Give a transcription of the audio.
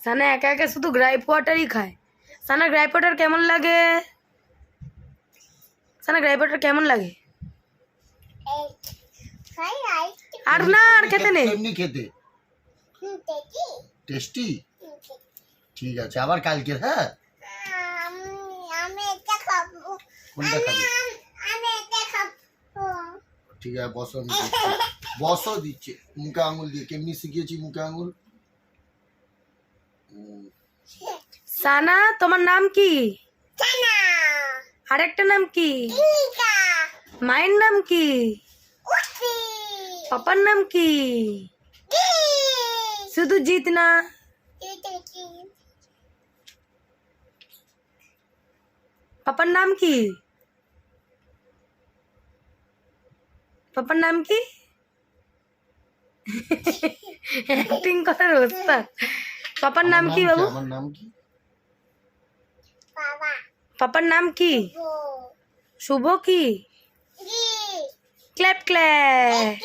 সানা একা একা শুধু গ্রাইপ ওয়াটারই খায়। সানা গ্রাইপ ওয়াটার কেমন লাগে? সানা গ্রাইপ ওয়াটার কেমন লাগে? আর না, আর খেতে নেই। এমনি খেতে টেস্টি। ঠিক আছে, আবার কালকে। হ্যাঁ, কোনটা খাবে? ঠিক আছে, বসো। বসো দিচ্ছে মুখে আঙুল দিয়ে। কেমনি শিখিয়েছি মুখে আঙুল? সানা তোমার নাম কি? আরেকটা নাম কি? মায়ের নাম কি? পাপার নাম কি? শুধু জিত না। পাপার নাম কি? পাপার নাম কি? অ্যাক্টিং করার ওস্তাদ। পাপার নাম কি বাবু? আমার নাম কি? পাপার নাম কি? শুভ কি? Clap clap.